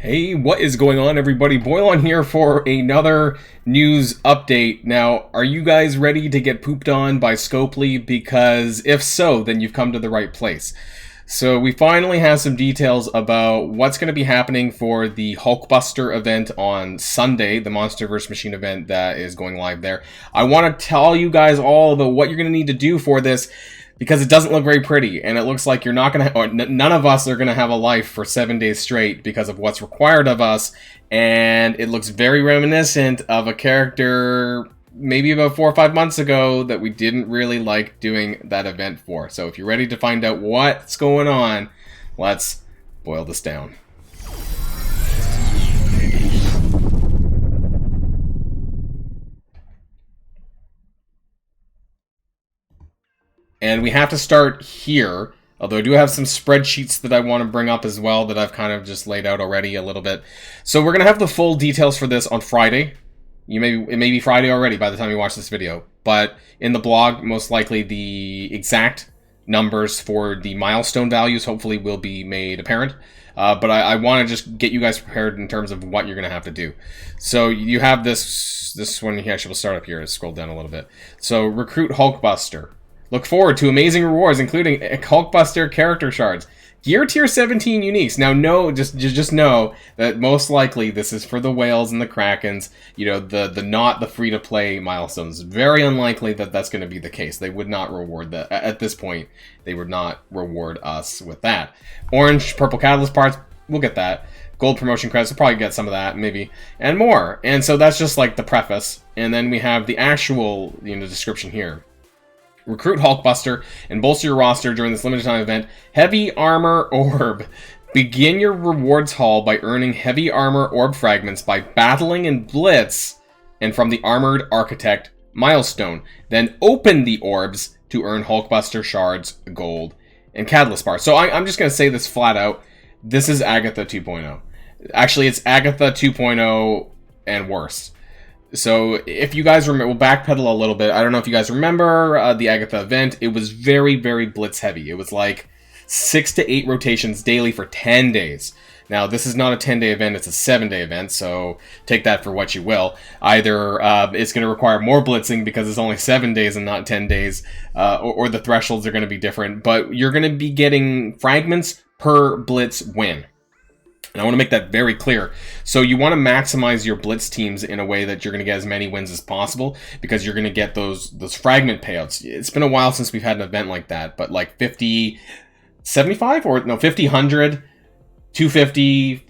Hey, what is going on, everybody? Boilon here for another news update. Now, are you guys ready to get pooped on by Scopely? Because if so, then you've come to the right place. So we finally have some details about what's going to be happening for the Hulkbuster event on Sunday, the Monster vs. Machine event that is going live there. I want to tell you guys all about what you're going to need to do for this, because it doesn't look very pretty, and it looks like you're not going to, none of us are going to have a life for 7 days straight because of what's required of us, and it looks very reminiscent of a character maybe about 4 or 5 months ago that we didn't really like doing that event for. So if you're ready to find out what's going on, let's boil this down. And we have to start here, although I do have some spreadsheets that I want to bring up as well that I've kind of just laid out already a little bit. So we're going to have the full details for this on Friday. It may be Friday already by the time you watch this video. But in the blog, most likely the exact numbers for the milestone values hopefully will be made apparent. But I want to just get you guys prepared in terms of what you're going to have to do. So you have this one here. Actually, we'll start up here and scroll down a little bit. So recruit Hulkbuster. Look forward to amazing rewards, including Hulkbuster character shards. Gear tier 17 uniques. Now, just know that most likely this is for the whales and the krakens. You know, not the free-to-play milestones. Very unlikely that that's going to be the case. They would not reward that at this point. They would not reward us with that. Orange, purple catalyst parts. We'll get that. Gold promotion credits. We'll probably get some of that, maybe, and more. And so that's just like the preface. And then we have the actual, description here. Recruit Hulkbuster and bolster your roster during this limited time event. Heavy Armor Orb. Begin your rewards haul by earning Heavy Armor Orb fragments by battling in Blitz and from the Armored Architect milestone. Then open the orbs to earn Hulkbuster shards, gold, and catalyst bars. So I'm just going to say this flat out. This is Agatha 2.0. Actually, it's Agatha 2.0 and worse. So if you guys remember, we'll backpedal a little bit. I don't know if you guys remember the Agatha event. It was very, very blitz heavy. It was like 6 to 8 rotations daily for 10 days. Now, this is not a 10-day event. It's a 7-day event, so take that for what you will. Either it's going to require more blitzing because it's only 7 days and not 10 days, or the thresholds are going to be different. But you're going to be getting fragments per blitz win. And I want to make that very clear. So you want to maximize your blitz teams in a way that you're going to get as many wins as possible, because you're going to get those fragment payouts. It's been a while since we've had an event like that, but like 50, 75 or no, 50, 100, 250,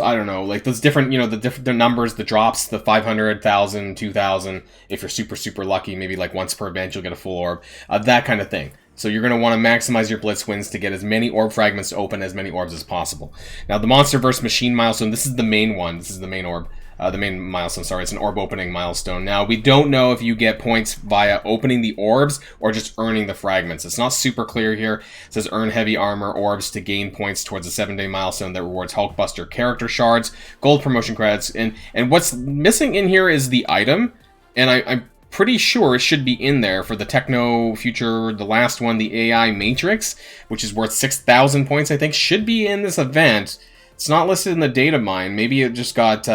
I don't know, like those different, the numbers, the drops, the 500, 1,000, 2,000. If you're super, super lucky, maybe like once per event, you'll get a full orb, that kind of thing. So you're going to want to maximize your blitz wins to get as many orb fragments to open as many orbs as possible. Now, the Monster vs. Machine milestone, this is the main one. This is the main orb. The main milestone, sorry. It's an orb opening milestone. Now, we don't know if you get points via opening the orbs or just earning the fragments. It's not super clear here. It says earn heavy armor orbs to gain points towards a 7-day milestone that rewards Hulkbuster character shards, gold promotion credits, and what's missing in here is the item, and I'm pretty sure it should be in there for the Techno Future, the last one, the AI Matrix, which is worth 6,000 points, I think, should be in this event. It's not listed in the data mine. Maybe it just got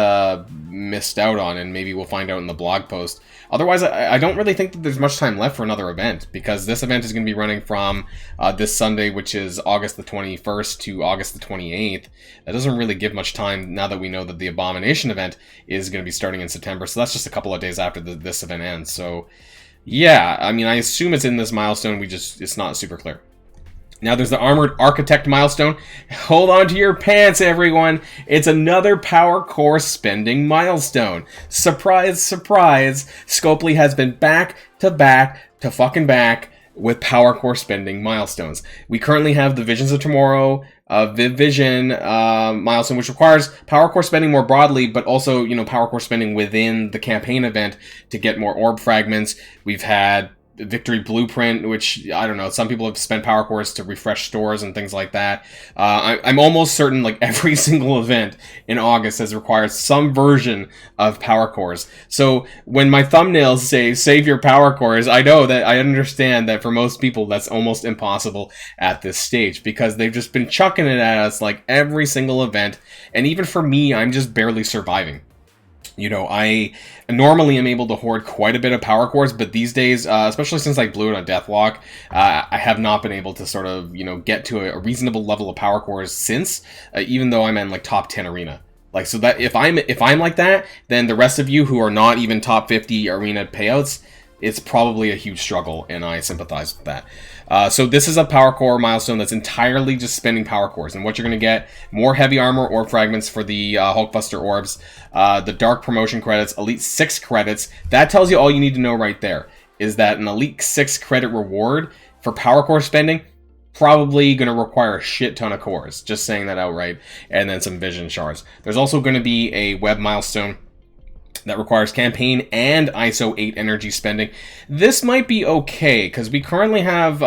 missed out on, and maybe we'll find out in the blog post. Otherwise, I don't really think that there's much time left for another event, because this event is going to be running from this Sunday, which is August the 21st, to August the 28th. That doesn't really give much time now that we know that the Abomination event is going to be starting in September, so that's just a couple of days after this event ends. So, yeah, I mean, I assume it's in this milestone. It's not super clear. Now there's the Armored Architect milestone. Hold on to your pants, everyone. It's another power core spending milestone. Surprise, surprise. Scopely has been back to fucking back with power core spending milestones. We currently have the Visions of Tomorrow, Vision milestone, which requires power core spending more broadly, but also, power core spending within the campaign event to get more orb fragments. We've had Victory Blueprint, which, I don't know, some people have spent power cores to refresh stores and things like that. I'm almost certain, like, every single event in August has required some version of power cores. So when my thumbnails say, save your power cores, I know that I understand that for most people that's almost impossible at this stage, because they've just been chucking it at us, like, every single event. And even for me, I'm just barely surviving. You know, I normally am able to hoard quite a bit of power cores, but these days, especially since I blew it on Deathlock, I have not been able to sort of, you know, get to a reasonable level of power cores since, even though I'm in, like, top 10 arena. Like, so that if I'm like that, then the rest of you who are not even top 50 arena payouts, it's probably a huge struggle, and I sympathize with that. So this is a power core milestone that's entirely just spending power cores, and what you're going to get: more heavy armor orb fragments for the Hulkbuster orbs, the dark promotion credits, elite 6 credits. That tells you all you need to know right there, is that an elite 6 credit reward for power core spending probably going to require a shit ton of cores, just saying that outright, and then some vision shards. There's also going to be a web milestone that requires campaign and ISO 8 energy spending. This might be okay, because we currently have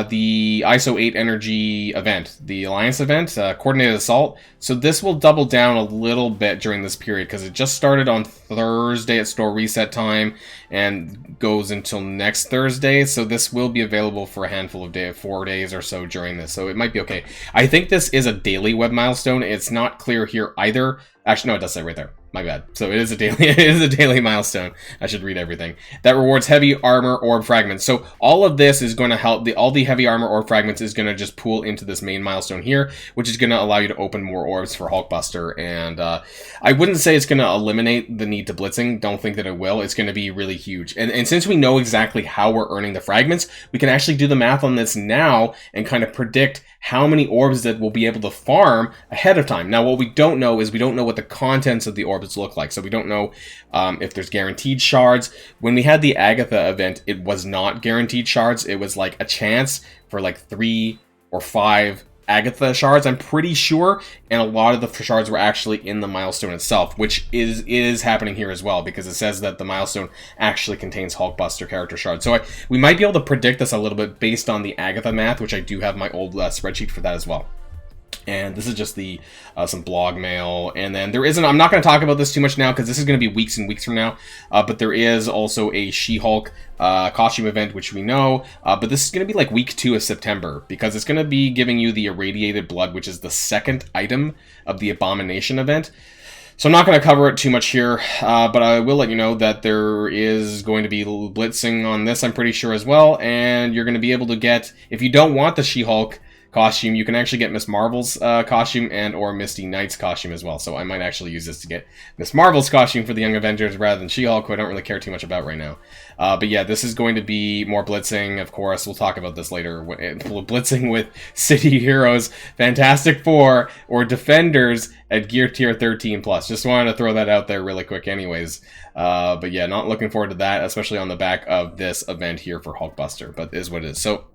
the ISO 8 energy event, the Alliance event, Coordinated Assault. So this will double down a little bit during this period, because it just started on Thursday at store reset time and goes until next Thursday. So this will be available for a handful of days, 4 days or so during this. So it might be okay. I think this is a daily web milestone. It's not clear here either. Actually, no, it does say right there. My bad. So it is a daily. It is a daily milestone. I should read everything. That rewards heavy armor orb fragments. So all of this is going to help. All the heavy armor orb fragments is going to just pool into this main milestone here, which is going to allow you to open more orbs for Hulkbuster. And I wouldn't say it's going to eliminate the need to blitzing. Don't think that it will. It's going to be really huge. And since we know exactly how we're earning the fragments, we can actually do the math on this now and kind of predict how many orbs that we'll be able to farm ahead of time. Now, what we don't know is we don't know what the contents of the orbs look like. So we don't know if there's guaranteed shards. When we had the Agatha event, it was not guaranteed shards. It was like a chance for like 3 or 5 Agatha shards, I'm pretty sure, and a lot of the shards were actually in the milestone itself, which is happening here as well, because it says that the milestone actually contains Hulkbuster character shards. So we might be able to predict this a little bit based on the Agatha math, which I do have my old spreadsheet for that as well. And this is just the some blog mail, and then there isn't. I'm not going to talk about this too much now because this is going to be weeks and weeks from now. But there is also a She-Hulk costume event, which we know. But this is going to be like week 2 of September, because it's going to be giving you the irradiated blood, which is the second item of the Abomination event. So I'm not going to cover it too much here, but I will let you know that there is going to be blitzing on this, I'm pretty sure, as well. And you're going to be able to get, if you don't want the She-Hulk costume, you can actually get Miss Marvel's costume and or Misty Knight's costume as well. So I might actually use this to get Miss Marvel's costume for the Young Avengers rather than She-Hulk, who I don't really care too much about right now. But yeah, this is going to be more blitzing, of course. We'll talk about this later. Blitzing with City Heroes, Fantastic Four, or Defenders at Gear Tier 13+. Just wanted to throw that out there really quick anyways. But yeah, not looking forward to that, especially on the back of this event here for Hulkbuster. But it is what it is. So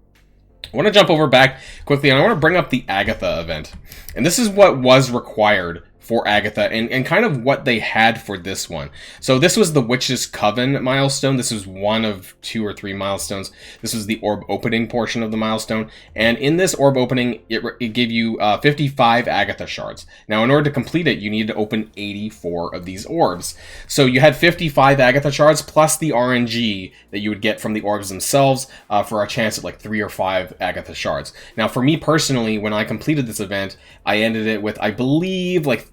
I want to jump over back quickly, and I want to bring up the Agatha event. And this is what was required for Agatha, and kind of what they had for this one. So this was the Witch's Coven milestone. This was one of 2 or 3 milestones. This was the orb opening portion of the milestone. And in this orb opening, it gave you 55 Agatha shards. Now, in order to complete it, you needed to open 84 of these orbs. So you had 55 Agatha shards plus the RNG that you would get from the orbs themselves for a chance at like 3 or 5 Agatha shards. Now, for me personally, when I completed this event, I ended it with, I believe, like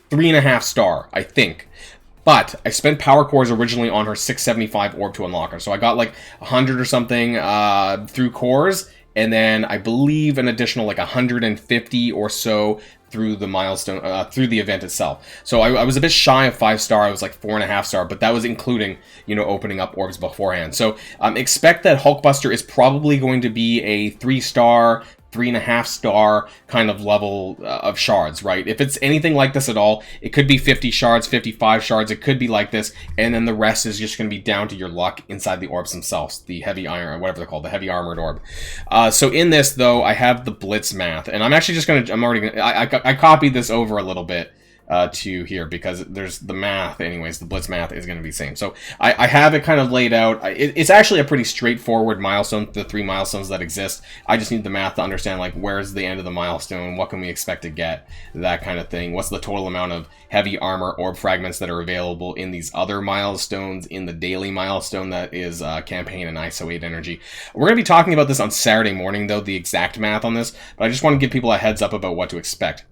3.5 star, I think. But I spent power cores originally on her 675 orb to unlock her. So I got like 100 or something through cores, and then I believe an additional like 150 or so through the milestone, through the event itself. So I was a bit shy of 5 star. I was like 4.5 star, but that was including, you know, opening up orbs beforehand. So expect that Hulkbuster is probably going to be a 3 star, 3.5 star kind of level of shards, right? If it's anything like this at all, it could be 50 shards, 55 shards, it could be like this, and then the rest is just going to be down to your luck inside the orbs themselves, the heavy iron, whatever they're called, the heavy armored orb. So in this, though, I have the blitz math, and I'm actually just going to, I copied this over a little bit to here, because there's the math anyways, the blitz math is going to be the same. So I have it kind of laid out. It's actually a pretty straightforward milestone, the 3 milestones that exist. I just need the math to understand, like, where's the end of the milestone, what can we expect to get, that kind of thing. What's the total amount of heavy armor orb fragments that are available in these other milestones, in the daily milestone that is campaign and ISO 8 energy. We're going to be talking about this on Saturday morning, though, the exact math on this, but I just want to give people a heads up about what to expect.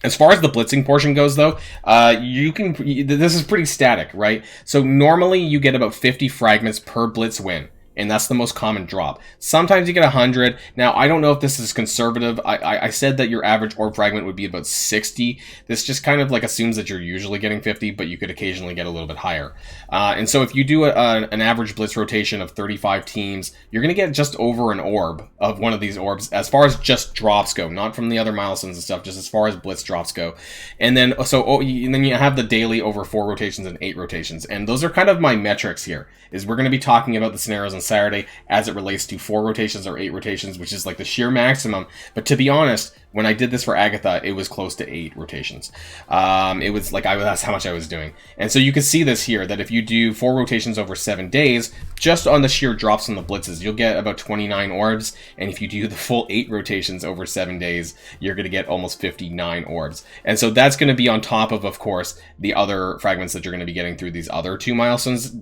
As far as the blitzing portion goes, though, this is pretty static, right? So normally you get about 50 fragments per blitz win, and that's the most common drop. Sometimes you get 100. Now, I don't know if this is conservative. I said that your average orb fragment would be about 60. This just kind of like assumes that you're usually getting 50, but you could occasionally get a little bit higher. And so if you do an average blitz rotation of 35 teams, you're going to get just over an orb of one of these orbs, as far as just drops go, not from the other milestones and stuff, just as far as blitz drops go. And then and then you have the daily over 4 rotations and 8 rotations. And those are kind of my metrics here, is we're going to be talking about the scenarios on Saturday as it relates to 4 rotations or 8 rotations, which is like the sheer maximum. But to be honest, when I did this for Agatha, it was close to 8 rotations. It was like, that's how much I was doing. And so you can see this here, that if you do 4 rotations over 7 days, just on the sheer drops on the blitzes, you'll get about 29 orbs. And if you do the full 8 rotations over 7 days, you're going to get almost 59 orbs. And so that's going to be on top of course, the other fragments that you're going to be getting through these other 2 milestones,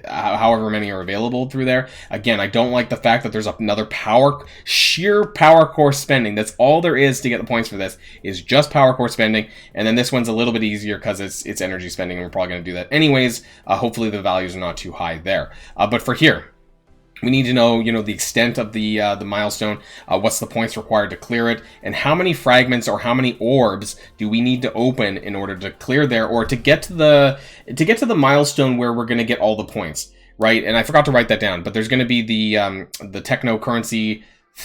however many are available through there. Again, I don't like the fact that there's another sheer power core spending. That's all there is to get the points for this, is just power core spending. And then this one's a little bit easier because it's energy spending, and we're probably going to do that anyways. Hopefully the values are not too high there. But for here, we need to know, the extent of the milestone, what's the points required to clear it, and how many fragments or how many orbs do we need to open in order to clear there, or to get to the milestone where we're going to get all the points, right? And I forgot to write that down, but there's going to be the techno currency.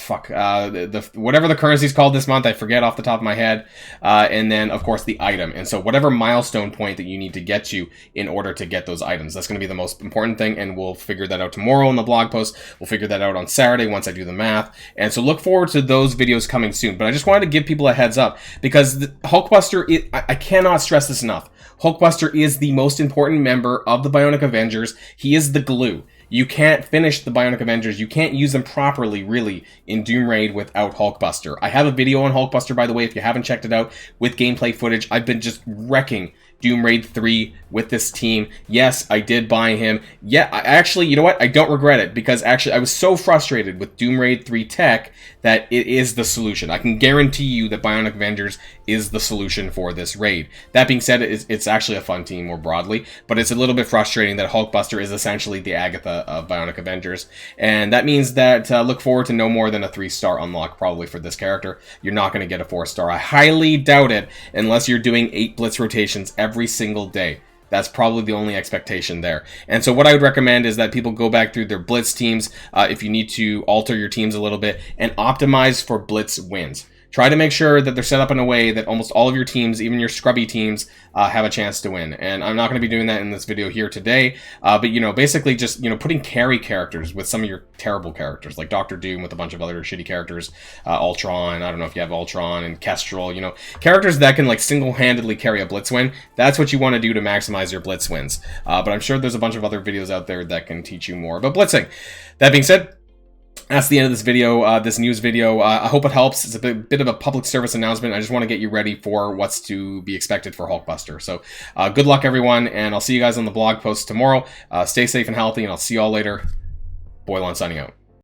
Whatever the currency is called this month, I forget off the top of my head. And then, of course, the item. And so whatever milestone point that you need to get to in order to get those items, that's going to be the most important thing. And we'll figure that out tomorrow in the blog post. We'll figure that out on Saturday once I do the math. And so look forward to those videos coming soon. But I just wanted to give people a heads up, because Hulkbuster, I cannot stress this enough. Hulkbuster is the most important member of the Bionic Avengers. He is the glue. You can't finish the Bionic Avengers. You can't use them properly, really, in Doom Raid without Hulkbuster. I have a video on Hulkbuster, by the way, if you haven't checked it out, with gameplay footage. I've been just wrecking Doom Raid 3 with this team. Yes, I did buy him. Yeah, actually, you know what? I don't regret it, because actually I was so frustrated with Doom Raid 3 tech that it is the solution. I can guarantee you that Bionic Avengers is the solution for this raid. That being said, it's actually a fun team more broadly, but it's a little bit frustrating that Hulkbuster is essentially the Agatha of Bionic Avengers, and that means that look forward to no more than a 3-star unlock probably for this character. You're not going to get a 4-star. I highly doubt it, unless you're doing 8 blitz rotations every single day. That's probably the only expectation there. And so what I would recommend is that people go back through their blitz teams, if you need to alter your teams a little bit, and optimize for blitz wins. Try to make sure that they're set up in a way that almost all of your teams, even your scrubby teams, have a chance to win. And I'm not going to be doing that in this video here today, but, basically just, putting carry characters with some of your terrible characters, like Dr. Doom with a bunch of other shitty characters, Ultron, I don't know if you have Ultron, and Kestrel, characters that can, like, single-handedly carry a blitz win. That's what you want to do to maximize your blitz wins. But I'm sure there's a bunch of other videos out there that can teach you more about blitzing. That being said, that's the end of this video, this news video. I hope it helps. It's a bit of a public service announcement. I just want to get you ready for what's to be expected for Hulkbuster. So good luck, everyone, and I'll see you guys on the blog post tomorrow. Stay safe and healthy, and I'll see you all later. Boilon signing out.